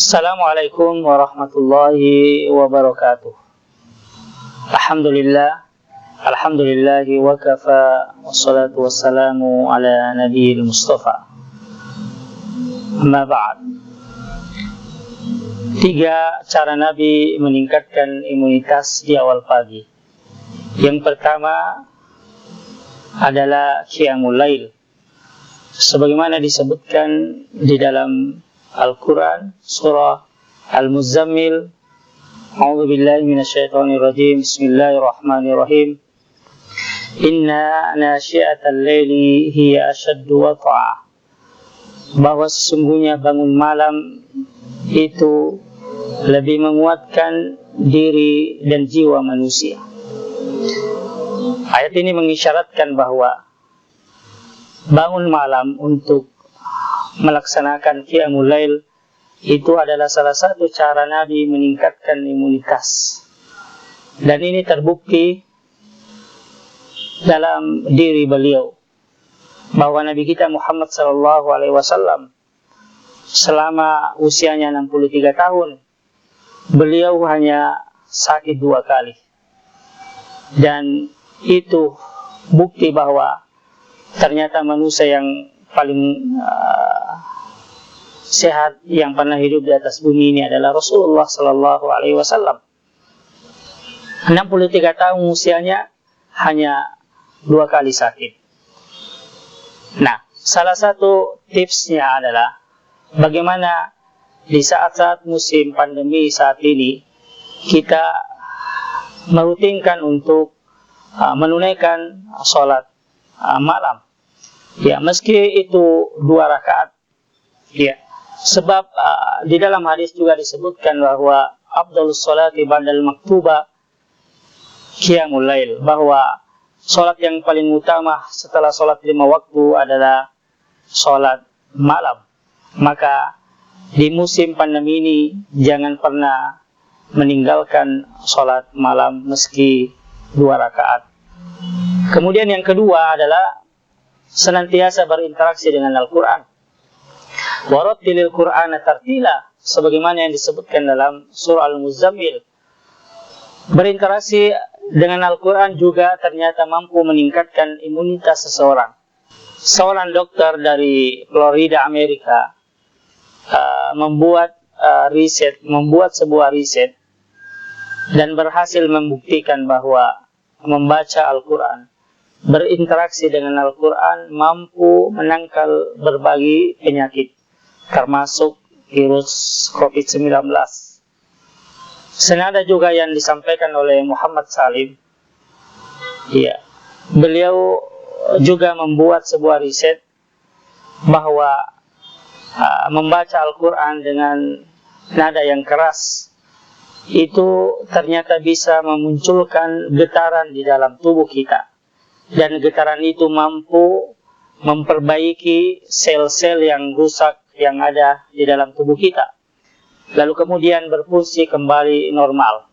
Assalamualaikum warahmatullahi wabarakatuh. Alhamdulillahi wa kafa, wassalatu wassalamu ala nabiyil mustafa. Amma ba'd. 3 cara Nabi meningkatkan imunitas di awal pagi. Yang pertama adalah qiyamul lail, sebagaimana disebutkan di dalam Al-Quran surah Al-Muzammil. A'udzu billahi minasyaitonir rajim. Bismillahirrahmanirrahim. Inna nasyi'atal laili hiya ashaddu wat'a. Bahwa sesungguhnya bangun malam itu lebih menguatkan diri dan jiwa manusia. Ayat ini mengisyaratkan bahwa bangun malam untuk melaksanakan qiyamul lail itu adalah salah satu cara Nabi meningkatkan imunitas. Dan ini terbukti dalam diri beliau, bahwa Nabi kita Muhammad SAW selama usianya 63 tahun, beliau hanya sakit 2 kali. Dan itu bukti bahwa ternyata manusia yang paling sehat yang pernah hidup di atas bumi ini adalah Rasulullah Sallallahu Alaihi Wasallam. 63 tahun usianya hanya 2 kali sakit. Nah, salah satu tipsnya adalah bagaimana di saat-saat musim pandemi saat ini kita merutinkan untuk menunaikan sholat malam. Ya, meski itu 2 rakaat. Ya, sebab di dalam hadis juga disebutkan bahwa afdhalus sholati ba'dal maktuba qiyamul lail, bahwa sholat yang paling utama setelah sholat 5 waktu adalah sholat malam. Maka di musim pandemi ini jangan pernah meninggalkan sholat malam meski 2 rakaat. Kemudian yang kedua adalah senantiasa berinteraksi dengan Al-Quran. Warattilil Qur'ana tartila, sebagaimana yang disebutkan dalam surah Al-Muzammil. Berinteraksi dengan Al-Quran juga ternyata mampu meningkatkan imunitas seseorang. Seorang dokter dari Florida, Amerika, membuat sebuah riset dan berhasil membuktikan bahwa membaca Al-Quran, berinteraksi dengan Al-Quran mampu menangkal berbagai penyakit, termasuk virus COVID-19. Senada juga yang disampaikan oleh Muhammad Salim. Ya, beliau juga membuat sebuah riset bahwa membaca Al-Quran dengan nada yang keras itu ternyata bisa memunculkan getaran di dalam tubuh kita. Dan getaran itu mampu memperbaiki sel-sel yang rusak yang ada di dalam tubuh kita, lalu kemudian berfungsi kembali normal.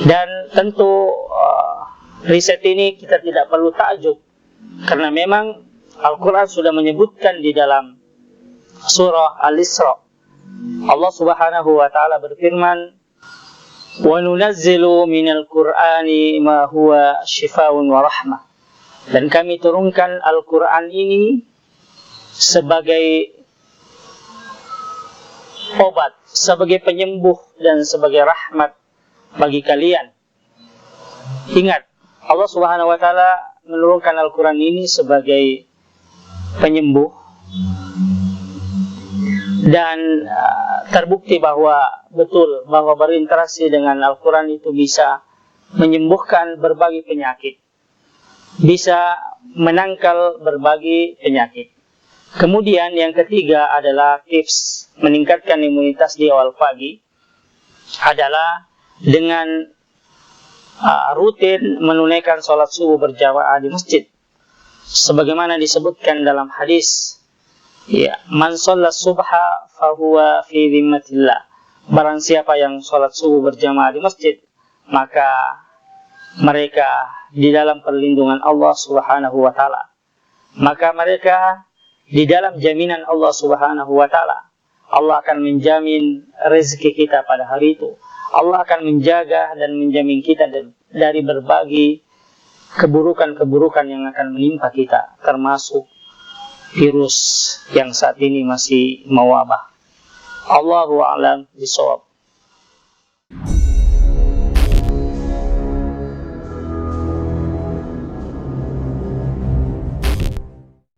Dan tentu riset ini kita tidak perlu takjub, karena memang Al-Quran sudah menyebutkan di dalam surah Al-Isra. Allah Subhanahu wa Ta'ala berfirman, وَنُنَزِّلُ مِنَ الْقُرْآنِ مَا هُوَ شِفَاءٌ وَرَحْمَةٌ. Dan kami turunkan Al-Quran ini sebagai obat, sebagai penyembuh dan sebagai rahmat bagi kalian. Ingat, Allah Subhanahu wa Ta'ala menurunkan Al-Quran ini sebagai penyembuh. Dan terbukti bahwa betul bahwa berinteraksi dengan Al-Quran itu bisa menyembuhkan berbagai penyakit, bisa menangkal berbagai penyakit. Kemudian yang ketiga adalah tips meningkatkan imunitas di awal pagi adalah dengan rutin menunaikan sholat subuh berjamaah di masjid, sebagaimana disebutkan dalam hadis. Ya, man sholat subha fahuwa fi dhimmatillah. Barang siapa yang sholat subuh berjamaah di masjid, maka mereka di dalam perlindungan Allah Subhanahu wa Ta'ala. Maka mereka di dalam jaminan Allah Subhanahu wa Ta'ala. Allah akan menjamin rezeki kita pada hari itu. Allah akan menjaga dan menjamin kita dari berbagai keburukan-keburukan yang akan menimpa kita, termasuk virus yang saat ini masih mewabah. Allahu a'lam bishawab.